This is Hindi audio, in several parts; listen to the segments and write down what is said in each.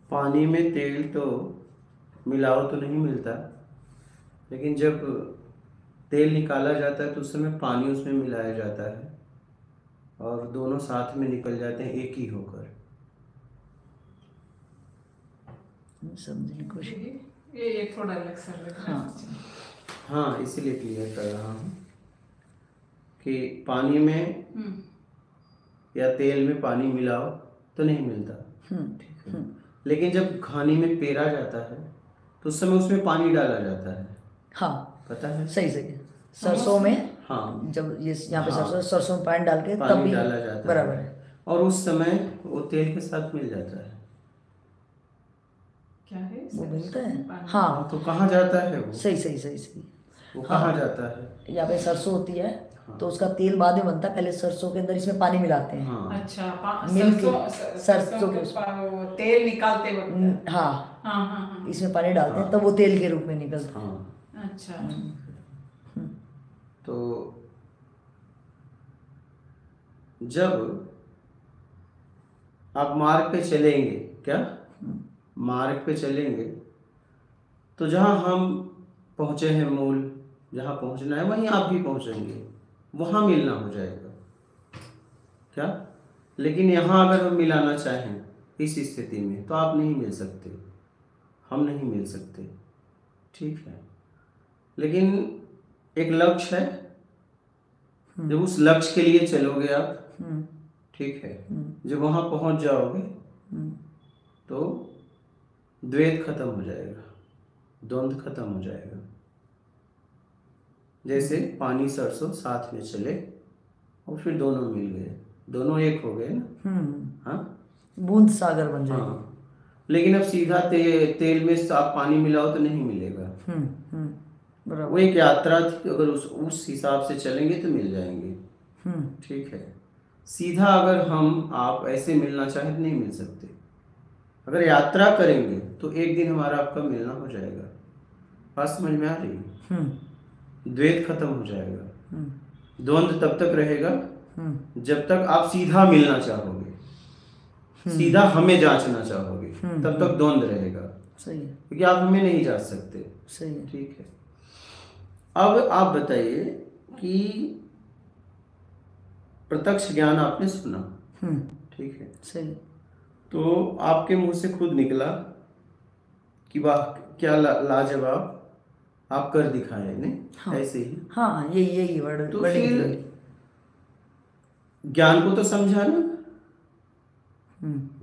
पानी में तेल तो मिलाओ तो नहीं मिलता, लेकिन जब तेल निकाला जाता है तो उस समय पानी उसमें मिलाया जाता है और दोनों साथ में निकल जाते हैं एक ही होकर। समझने की कोशिश। ये थोड़ा अलग सा लग रहा है। हाँ हाँ, इसीलिए क्लियर कर रहा हूँ कि पानी में या तेल में पानी मिलाओ तो नहीं मिलता, ठीक है। लेकिन जब खाने में पेरा जाता है तो उस समय उसमें पानी डाला जाता है। हाँ पता है? सही सही। सरसों में हाँ, जब ये यहाँ पे हाँ, सरसों में पानी डाल के तब पानी भी डाला जाता बराबर है है। और उस समय वो तेल के साथ मिल जाता है। क्या है वो मिलता है। पानी? हाँ तो कहाँ जाता है वो? सही सही सही सही। वो हाँ कहाँ जाता है? यहाँ पे सरसों होती है तो उसका तेल बाद में बनता है, पहले सरसों के अंदर इसमें पानी मिलाते हैं। हाँ, अच्छा मिल के सरसों के वो तेल निकालते वक्त। हाँ हाँ हाँ हाँ। इसमें पानी डालते हैं तब वो तेल के रूप में निकलता है। हाँ। अच्छा। तो जब आप मार्ग पे चलेंगे, क्या मार्ग पे चलेंगे तो जहाँ हम पहुँचे हैं मूल, जहाँ पहुँचना है वहीं आप भी पहुँचेंगे, वहाँ मिलना हो जाएगा, क्या। लेकिन यहाँ अगर हम मिलाना चाहें इस स्थिति में तो आप नहीं मिल सकते, हम नहीं मिल सकते, ठीक है। लेकिन एक लक्ष्य है, जब उस लक्ष्य के लिए चलोगे आप, ठीक है, जब वहाँ पहुँच जाओगे तो द्वैत खत्म हो जाएगा, द्वंद्व खत्म हो जाएगा। जैसे पानी सरसों साथ में चले और फिर दोनों मिल गए, दोनों एक हो गए ना। हाँ, बूंद सागर बन जाएगी। हाँ। लेकिन अब सीधा तेल में आप पानी मिलाओ तो नहीं मिलेगा। बराबर। वो एक यात्रा थी, अगर उस हिसाब से चलेंगे तो मिल जाएंगे, ठीक है। सीधा अगर हम आप ऐसे मिलना चाहें तो नहीं मिल सकते। अगर यात्रा करेंगे तो एक दिन हमारा आपका मिलना हो जाएगा। बात समझ में आ रही है? द्वैत खत्म हो जाएगा, द्वंद्व तब तक रहेगा जब तक आप सीधा मिलना चाहोगे, सीधा हमें जांचना चाहोगे, तब तक द्वंद्व रहेगा। सही है। क्योंकि आप हमें नहीं जांच सकते। सही है। ठीक है। अब आप बताइए कि प्रत्यक्ष ज्ञान आपने सुना, ठीक है, सही। तो आपके मुंह से खुद निकला कि वाह क्या लाजवाब, आप कर दिखाए ने। हाँ, ऐसे ही। हाँ यही वर्ड। तो फिर ज्ञान को तो समझा ना,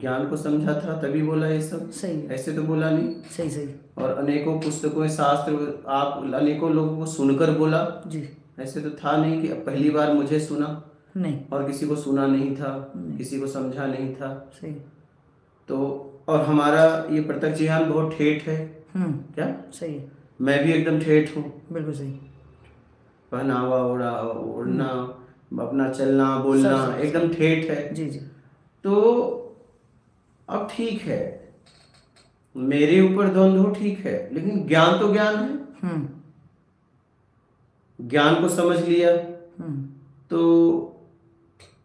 ज्ञान को समझा था तभी बोला ये सब। सही। ऐसे तो बोला नहीं। सही सही। और अनेकों पुस्तकों शास्त्र आप अनेकों लोगों को सुनकर बोला जी। ऐसे तो था नहीं कि पहली बार मुझे सुना नहीं, और किसी को सुना नहीं था, किसी को समझा नहीं था। सही। तो और हमारा ये प्रत्यक्ष ज्ञान बहुत ठेठ है, क्या सही। मैं भी एकदम ठेठ हूँ। बिल्कुल सही। पहनावा उड़ना अपना चलना बोलना सब एकदम ठेठ है। जी जी। तो अब ठीक है, मेरे ऊपर द्वंद्व हो, ठीक है, लेकिन ज्ञान तो ज्ञान है। ज्ञान को समझ लिया तो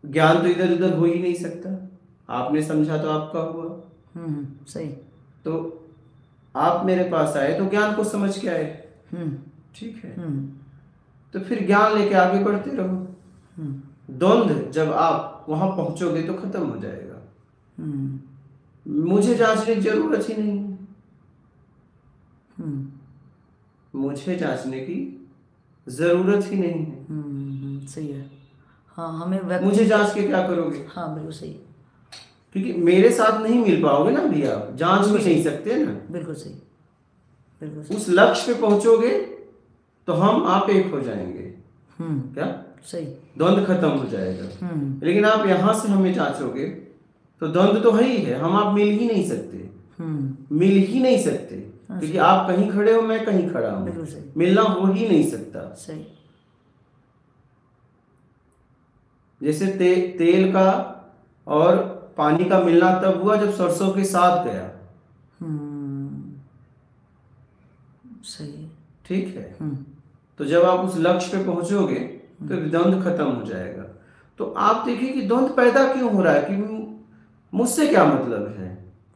ज्ञान तो इधर उधर हो ही नहीं सकता। आपने समझा तो आपका हुआ। सही। तो आप मेरे पास आए तो ज्ञान को समझ के आए, ठीक है। तो फिर ज्ञान लेके आगे बढ़ते रहो। द्वंद्व जब आप वहां पहुंचोगे तो खत्म हो जाएगा। मुझे जांचने की जरूरत ही नहीं है, मुझे जांचने की जरूरत ही नहीं है। सही है। हाँ हमें मुझे जांच के क्या करोगे? हाँ बिल्कुल सही। क्योंकि मेरे साथ नहीं मिल पाओगे ना भैया, जांच भी नहीं सकते ना। बिल्कुल सही। बिल्कुल सही। उस लक्ष्य पे पहुंचोगे तो हम आप एक हो जाएंगे, क्या सही। द्वंद्व खत्म हो जाएगा। लेकिन आप यहां से हमें जांचोगे तो द्वंद्व तो है ही है, हम आप मिल ही नहीं सकते, मिल ही नहीं सकते। क्योंकि आप कहीं खड़े हो, मैं कहीं खड़ा हूं, मिलना हो ही नहीं सकता। सही। जैसे तेल का और पानी का मिलना तब हुआ जब सरसों के साथ गया। सही। ठीक है। तो जब आप उस लक्ष्य पे पहुंचोगे तो द्वंद्व खत्म हो जाएगा। तो आप देखिए कि द्वंद्व पैदा क्यों हो रहा है, कि मुझसे क्या मतलब है,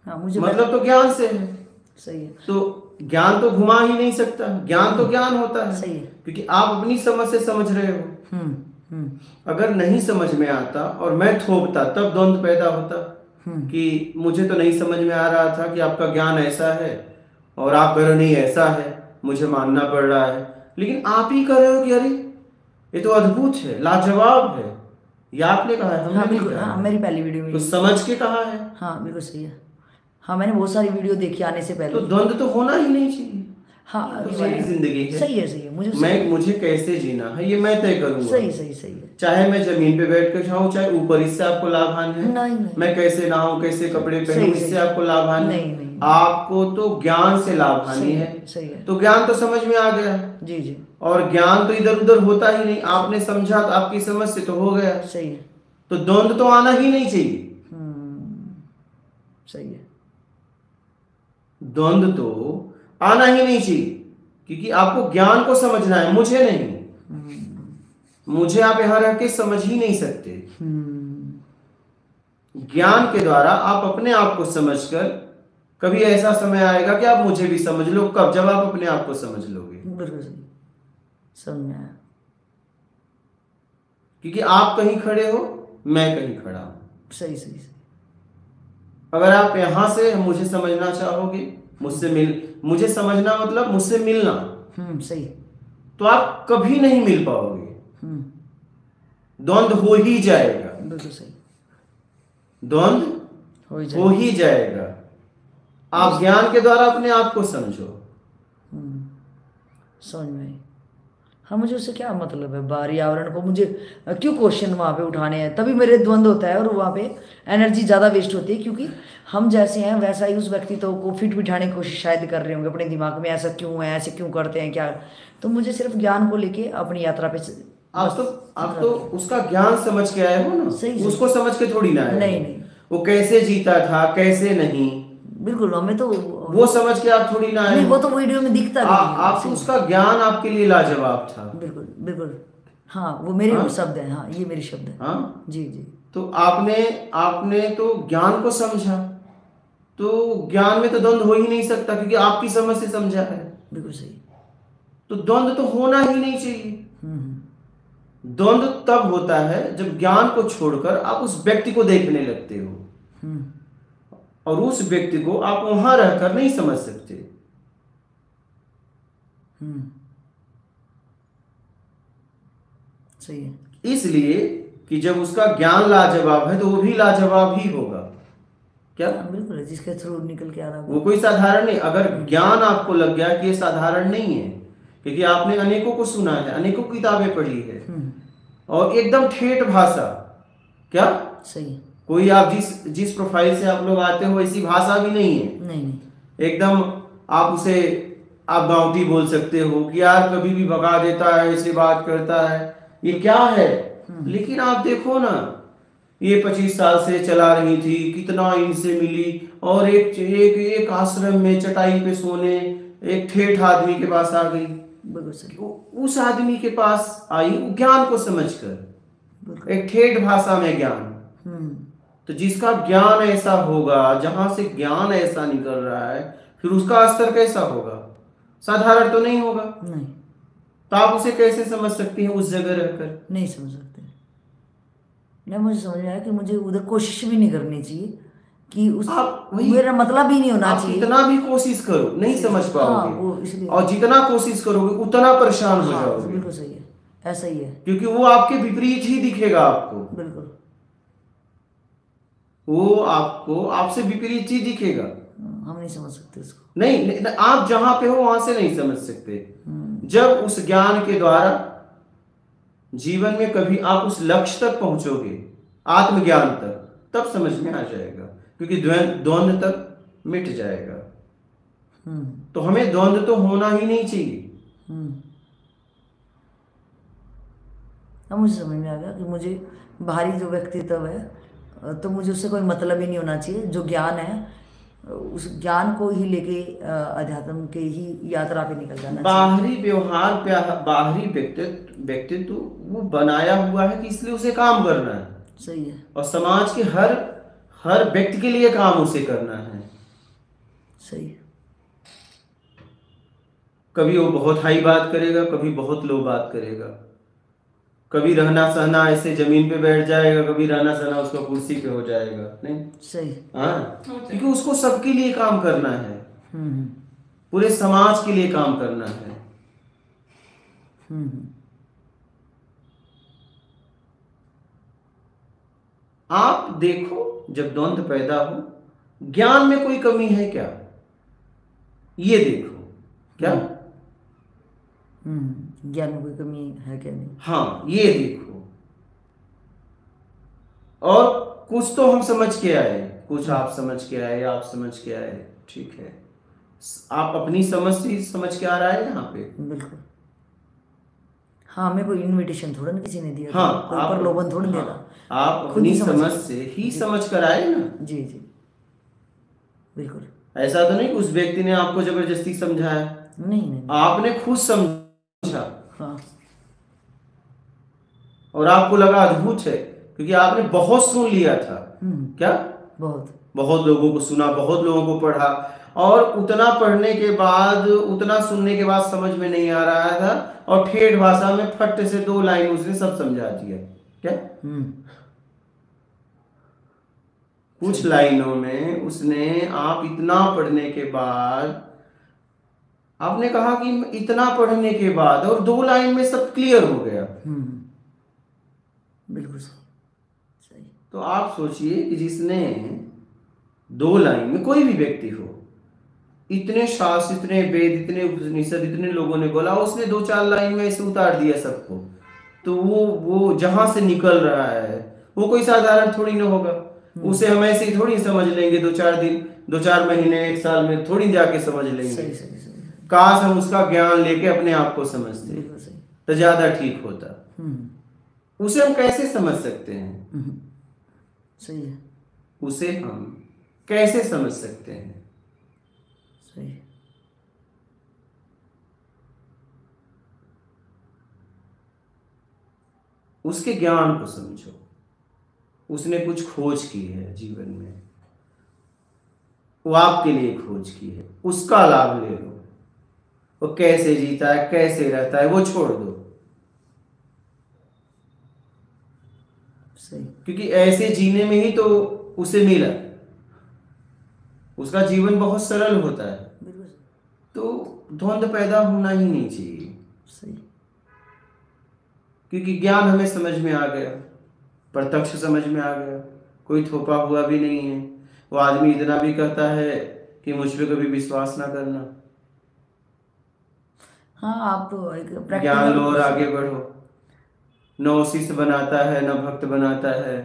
हाँ मुझे मतलब तो ज्ञान से है। सही है। तो ज्ञान तो घुमा ही नहीं सकता, ज्ञान तो ज्ञान होता है। सही है। क्योंकि आप अपनी समझ से समझ रहे हो। हम्म हम्म अगर नहीं समझ में आता और मैं थोपता, तब द्वंद पैदा होता कि मुझे तो नहीं समझ में आ रहा था कि आपका ज्ञान ऐसा है, और आप कह रहे हो नहीं ऐसा है, मुझे मानना पड़ रहा है। लेकिन आप ही कह रहे हो कि अरे ये तो अद्भुत है, लाजवाब है। ये आपने कहा है, हमने हाँ नहीं बिल्कुल। कहा हाँ है। मेरी पहली वीडियो में तो समझ के कहा है। हाँ बिल्कुल सही है। हाँ मैंने बहुत सारी वीडियो देखी आने से तो पहले। द्वंद तो होना ही नहीं चाहिए। हाँ तो मेरी जिंदगी है, सही है। सही है। मुझे कैसे जीना है ये मैं तय करूंगा। सही है। चाहे मैं जमीन पे बैठ कर खाऊं, चाहे ऊपर, इससे आपको लाभान है? नहीं। मैं कैसे नहाऊं, कैसे कपड़े पहनूं, सही। इससे आपको लाभान है? नहीं। आपको तो ज्ञान से लाभानी है। सही है। तो ज्ञान तो समझ में आ गया। जी। और ज्ञान तो इधर उधर होता ही नहीं, आपने समझा तो आपकी समझ से तो हो गया। सही है। तो द्वंद तो आना ही नहीं चाहिए। सही है। द्वंद तो आना ही नहीं चाहिए, क्योंकि आपको ज्ञान को समझना है, मुझे नहीं। मुझे आप यहां रह के समझ ही नहीं सकते। ज्ञान के द्वारा आप अपने आप को समझकर, कभी ऐसा समय आएगा कि आप मुझे भी समझ लो। कब? जब आप अपने आप को समझ लोगे। बिल्कुल सही, समझ में आया। क्योंकि आप कहीं खड़े हो, मैं कहीं खड़ा हूं। सही। अगर आप यहां से मुझे समझना चाहोगे, मुझे समझना मतलब मुझसे मिलना, सही। तो आप कभी नहीं मिल पाओगे। द्वंद हो ही जाएगा। बिल्कुल सही। द्वंद हो ही जाएगा। आप ज्ञान के द्वारा अपने आप को समझो। समझ में आई। हाँ मुझे उससे क्या मतलब है, बाहरी आवरण को मुझे क्यों क्वेश्चन वहाँ पे उठाने हैं? तभी मेरे द्वंद होता है और वहाँ पे एनर्जी ज़्यादा वेस्ट होती है, क्योंकि हम जैसे हैं वैसा ही उस व्यक्तित्व को फिट बिठाने की कोशिश शायद कर रहे होंगे अपने दिमाग में, ऐसा क्यों है, ऐसे क्यों करते हैं, क्या। तो मुझे सिर्फ ज्ञान को लेके अपनी यात्रा पे आप तो उसका ज्ञान समझ के आए हो ना। सही। उसको समझ के थोड़ी ना आए। नहीं। वो कैसे जीता था, कैसे नहीं, बिल्कुल हमें तो वो समझ के आप थोड़ी ना आए। नहीं, वो तो वीडियो में दिखता भी नहीं है। आप उसका ज्ञान आपके लिए लाजवाब था। बिल्कुल। हाँ वो मेरे शब्द हैं। हाँ ये मेरे शब्द हैं। हाँ जी। तो आपने तो ज्ञान को समझा, तो ज्ञान में तो द्वंद हो ही नहीं सकता, क्योंकि आपकी समझ से समझा है। बिल्कुल सही। तो द्वंद तो होना ही नहीं चाहिए। द्वंद तब होता है जब ज्ञान को छोड़कर आप उस व्यक्ति को देखने लगते हो, और उस व्यक्ति को आप वहां रहकर नहीं समझ सकते। सही है। इसलिए कि जब उसका ज्ञान लाजवाब है तो वो भी लाजवाब ही होगा। क्या? बिल्कुल, जिसके थ्रू निकल के आ रहा वो कोई साधारण नहीं। अगर ज्ञान आपको लग गया कि ये साधारण नहीं है, क्योंकि आपने अनेकों को सुना है, अनेकों किताबें पढ़ी है, और एकदम ठेठ भाषा। क्या? सही। कोई आप जिस प्रोफाइल से आप लोग आते हो ऐसी भाषा भी नहीं है। नहीं। एकदम आप गाँवटी बोल सकते हो कि यार कभी भी भगा देता है, ऐसे बात करता है, ये क्या है। लेकिन आप देखो ना, ये 25 साल से चला रही थी, कितना इनसे मिली, और एक आश्रम में चटाई पे सोने एक ठेठ आदमी के पास आ गई। उस आदमी के पास आई ज्ञान को समझकर, एक ठेठ भाषा में ज्ञान। तो जिसका ज्ञान ऐसा होगा, जहां से ज्ञान ऐसा निकल रहा है, फिर उसका स्तर कैसा होगा? साधारण तो नहीं होगा। नहीं। तो आप उसे कैसे समझ सकती हैं उस जगह रहकर? नहीं समझ सकते। नहीं, मुझे समझ में आया कि मुझे उधर कोशिश भी नहीं करनी चाहिए, कि मेरा मतलब ही नहीं होना चाहिए। कितना भी कोशिश करो नहीं समझ पाओगे। और जितना कोशिश करोगे उतना परेशान हो जाओगे। बिल्कुल सही है, ऐसा ही है। क्योंकि वो आपके विपरीत ही दिखेगा आपको। बिल्कुल, वो आपसे विपरीत ही दिखेगा। हम नहीं समझ सकते उसको। नहीं, आप जहां पे हो वहां से नहीं समझ सकते। जब उस ज्ञान के द्वारा जीवन में कभी आप उस लक्ष्य तक पहुंचोगे, आत्मज्ञान तक, तब समझ में आ जाएगा, क्योंकि द्वंद तक मिट जाएगा। तो हमें द्वंद तो होना ही नहीं चाहिए। अब मुझे समझ में आ गया कि मुझे बाहरी जो व्यक्तित्व है, तो मुझे उससे कोई मतलब ही नहीं होना चाहिए। जो ज्ञान है उस ज्ञान को ही लेके अध्यात्म के ही यात्रा पे निकल जाना। बाहरी व्यवहार, बाहरी व्यक्तित्व वो बनाया हुआ है कि इसलिए उसे काम करना है। सही है। और समाज के हर व्यक्ति के लिए काम उसे करना है। सही। कभी वो बहुत हाई बात करेगा, कभी बहुत लो बात करेगा, कभी रहना सहना ऐसे जमीन पे बैठ जाएगा, कभी रहना सहना उसका कुर्सी पे हो जाएगा। नहीं, सही। हाँ, क्योंकि उसको सबके लिए काम करना है, हम्म पूरे समाज के लिए काम करना है। हम्म आप देखो, जब द्वंद्व पैदा हो, ज्ञान में कोई कमी है क्या, ये देखो। क्या? ज्ञान में कोई कमी है क्या? नहीं। हाँ, ये देखो। और कुछ तो हम समझ के आए, कुछ आप समझ के आए, आप समझ के आए, ठीक है। आप अपनी समझ से ही समझ के आ रहा है यहाँ पे। बिल्कुल। हाँ, हमें कोई इनविटेशन थोड़ा ना किसी ने दिया था, हाँ, कोई आप, प्रलोभन थोड़ा दिया हाँ, था, आप खुद ही अपनी समझ समझ गए। से ही जी समझ कर आए ना। जी जी, बिल्कुल। ऐसा तो नहीं कि उस व्यक्ति ने आपको जबरदस्ती समझाया, नहीं नहीं। आपने खुद समझा हाँ। और आपको लगा अद्भुत है, क्योंकि आपने बहुत सुन लिया था। क्या? बहुत। बहुत लोगों को सुना, बहुत लोगों को पढ़ा, और उतना पढ़ने के बाद, उतना सुनने के बाद समझ में नहीं आ रहा था, और ठेठ भाषा में फट से 2 लाइन उसने सब समझा दिया। क्या? कुछ लाइनों में उसने, आप इतना पढ़ने के बाद, आपने कहा कि इतना पढ़ने के बाद, और 2 लाइन में सब क्लियर हो गया। बिल्कुल सही। सही। तो आप सोचिए कि जिसने 2 लाइन में, कोई भी व्यक्ति हो, इतने शास्त्र, इतने वेद, इतने उपनिषद, इतने लोगों ने बोला, उसने 2-4 लाइन में ऐसे उतार दिया सबको, तो वो जहां से निकल रहा है वो कोई साधारण थोड़ी ना होगा। उसे हम ऐसे ही थोड़ी समझ लेंगे, 2-4 दिन, 2-4 महीने, 1 साल में थोड़ी जाके समझ लेंगे। सही सही सही। काश हम उसका ज्ञान लेके अपने आप को समझते बिल्कुल सही। तो ज्यादा ठीक होता। उसे हम कैसे समझ सकते हैं? सही है। उसे हम कैसे समझ सकते हैं? सही। उसके ज्ञान को समझो। उसने कुछ खोज की है जीवन में, वो आपके लिए खोज की है, उसका लाभ ले लो। वो कैसे जीता है, कैसे रहता है, वो छोड़ दो, सही। क्योंकि ऐसे जीने में ही तो उसे मिला। उसका जीवन बहुत सरल होता है, बिल्कुल। तो द्वंद्व पैदा होना ही नहीं चाहिए। सही। क्योंकि ज्ञान हमें समझ में आ गया, प्रत्यक्ष समझ में आ गया, कोई थोपा हुआ भी नहीं है। वो आदमी इतना भी कहता है कि मुझ पे कभी विश्वास ना करना। हाँ, आप एक ज्ञान प्रैक्टिकल लो और आगे बढ़ो। न शिष्य बनाता है, न भक्त बनाता है।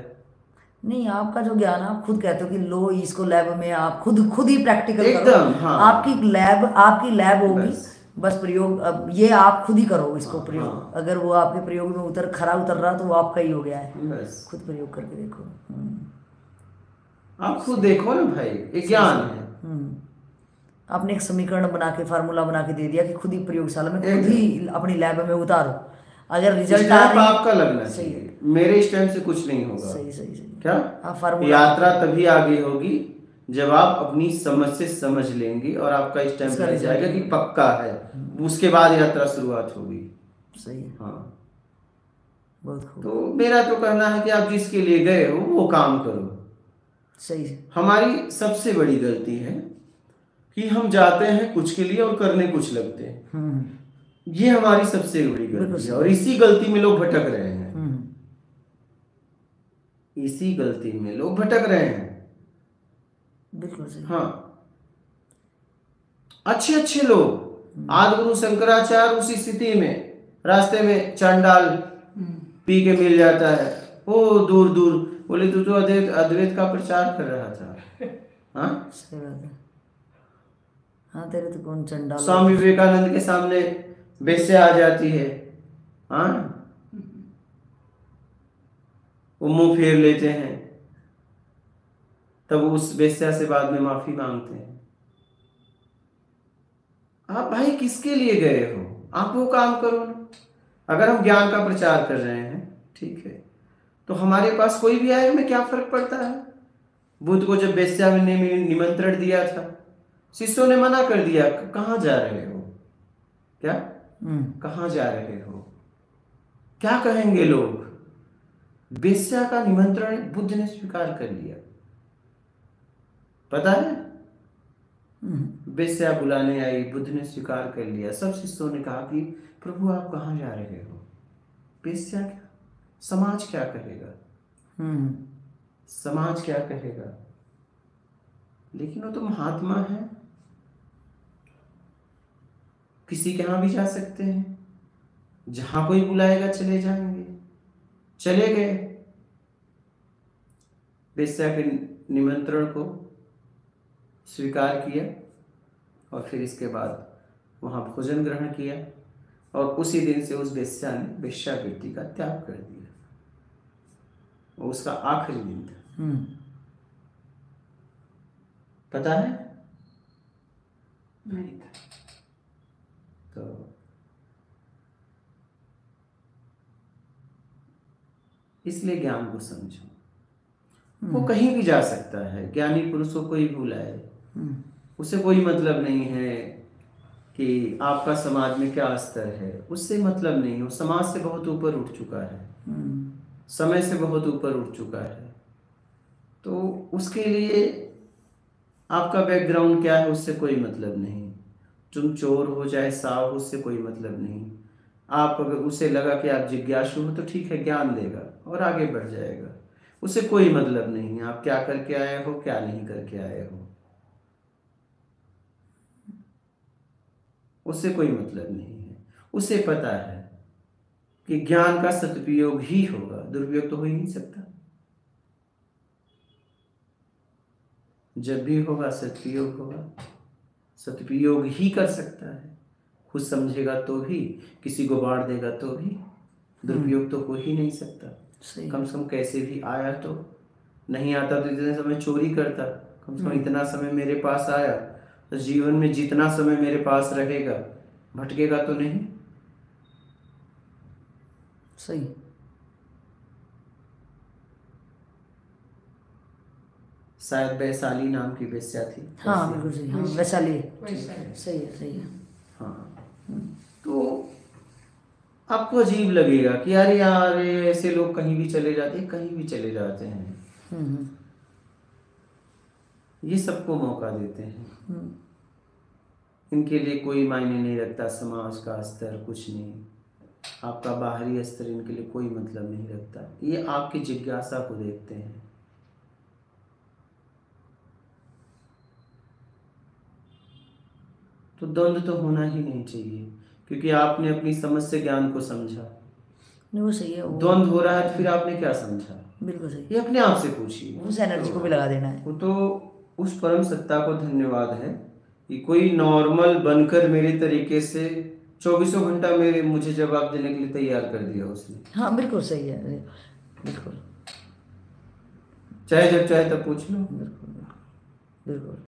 नहीं, आपका जो ज्ञान है, आप खुद कहते हो कि लो इसको लैब में, आप खुद ही प्रैक्टिकल करो। एकदम, हाँ। आपकी लैब होगी, बस। बस प्रयोग, अब ये आप खुद ही करो इसको हाँ, प्रयोग। हाँ। अगर वो आपके प्रयोग में खरा उतर रहा तो वो आपका ही हो गया है। बस खुद प्रयोग करके देखो। आप खुद देखो ना भाई, एक ज्ञान है। आपने एक समीकरण बना के, फार्मूला बना के दे दिया कि खुद ही प्रयोगशाला में, खुद एकदम। ही अपनी लैब में उतारो। अगर रिजल्ट आ स्टैंप रहे हैं, आपका लगना सही है। चाहिए, मेरे स्टैंप से कुछ नहीं होगा। सही सही सही। क्या? आप फार्मूला, यात्रा तभी आगे होगी जब आप अपनी समझ से समझ लेंगे और आपका स्टैंप इसका लग रिजल्ट जाएगा कि पक्का है, उसके बाद यात्रा शुरुआत होगी। सही है। हाँ, बहुत खूब। तो मेरा तो कहना है कि आप जिसके लिए गए हो वो काम करो। सही है। हमारी सबसे बड़ी गलती है कि हम जाते हैं कुछ के लिए और करने कुछ लगते हैं। ये हमारी सबसे बड़ी गलती है, और इसी गलती में लोग भटक रहे हैं। इसी गलती में लोग भटक रहे हैं। बिल्कुल सही। हाँ, अच्छे अच्छे लोग, आदि गुरु शंकराचार्य उसी स्थिति में, रास्ते में चांडाल पी के मिल जाता है। ओ दूर दूर बोले, तू तो अद्वैत का प्रचार कर रहा था। हाँ, सही बात है। हाँ, तेरे तो कौन चंडाल। स्वामी विवेकानंद के सामने वेश्या आ जाती है। हाँ, वो मुंह फेर लेते हैं, तब उस वेश्या से बाद में माफी मांगते हैं। आप भाई किसके लिए गए हो? आप वो काम करो ना। अगर हम ज्ञान का प्रचार कर रहे हैं, ठीक है, तो हमारे पास कोई भी आए, हमें क्या फर्क पड़ता है? बुद्ध को जब वेश्या ने निमंत्रण दिया था, शिष्यों ने मना कर दिया, कहाँ जा रहे हो? क्या? हम्म। कहाँ जा रहे हो? क्या कहेंगे लोग? वेश्या का निमंत्रण बुद्ध ने स्वीकार कर लिया। पता है, वेश्या बुलाने आई, बुद्ध ने स्वीकार कर लिया। सब शिष्यों ने कहा कि प्रभु आप कहाँ जा रहे हो? वेश्या क्या, समाज क्या कहेगा? समाज क्या कहेगा? लेकिन वो तो महात्मा है, किसी के यहाँ भी जा सकते हैं, जहां कोई बुलाएगा चले जाएंगे। चले गए, वेश्या के निमंत्रण को स्वीकार किया और फिर इसके बाद वहां भोजन ग्रहण किया और उसी दिन से उस वेश्या ने वेश्यावृत्ति का त्याग कर दिया। वो उसका आखिरी दिन था। पता है? नहीं था। तो इसलिए ज्ञान को समझो। वो कहीं भी जा सकता है, ज्ञानी पुरुष को कोई बुलाए, उसे कोई मतलब नहीं है कि आपका समाज में क्या स्तर है, उससे मतलब नहीं। वो समाज से बहुत ऊपर उठ चुका है, समय से बहुत ऊपर उठ चुका है। तो उसके लिए आपका बैकग्राउंड क्या है उससे कोई मतलब नहीं। तुम चोर हो चाहे साव, उससे कोई मतलब नहीं। आप अगर उसे लगा कि आप जिज्ञासु हो तो ठीक है, ज्ञान देगा और आगे बढ़ जाएगा। उसे कोई मतलब नहीं है आप क्या करके आए हो, क्या नहीं करके आए हो, उससे कोई मतलब नहीं है। उसे पता है कि ज्ञान का सदुपयोग ही होगा, दुरुपयोग तो हो ही नहीं सकता। जब भी होगा सदुपयोग होगा, सदुपयोग ही कर सकता है। खुद समझेगा तो भी, किसी को बांट देगा तो भी, दुरुपयोग तो हो ही नहीं सकता। कम से कम कैसे भी आया, तो नहीं आता तो इतने समय चोरी करता, कम से कम इतना समय मेरे पास आया तो जीवन में जितना समय मेरे पास रहेगा भटकेगा तो नहीं। सही। शायद वैशाली नाम की वेश्या थी। हाँ बिल्कुल सही। हाँ वैशाली, सही है, सही है। हाँ, तो आपको अजीब लगेगा कि अरे यार ऐसे लोग कहीं भी चले जाते हैं, कहीं भी चले जाते हैं। ये सबको मौका देते हैं। इनके लिए कोई मायने नहीं रखता समाज का स्तर, कुछ नहीं। आपका बाहरी स्तर इनके लिए कोई मतलब नहीं रखता। ये आपकी जिज्ञासा को देखते हैं। तो द्वंद्व तो होना ही नहीं चाहिए, क्योंकि आपने अपनी समझ से ज्ञान को समझा। नहीं वो सही है। द्वंद्व हो रहा है तो फिर आपने क्या समझा? बिल्कुल सही। ये अपने आप से पूछिए। उस एनर्जी को भी लगा देना है। वो तो उस परम सत्ता को धन्यवाद है कि कोई नॉर्मल बनकर मेरे तरीके से 24 घंटा मुझे जवाब देने के लिए तैयार कर दिया उसने। हाँ बिल्कुल सही है, बिल्कुल। चाहे जब चाहे तब पूछ लो। बिल्कुल बिल्कुल।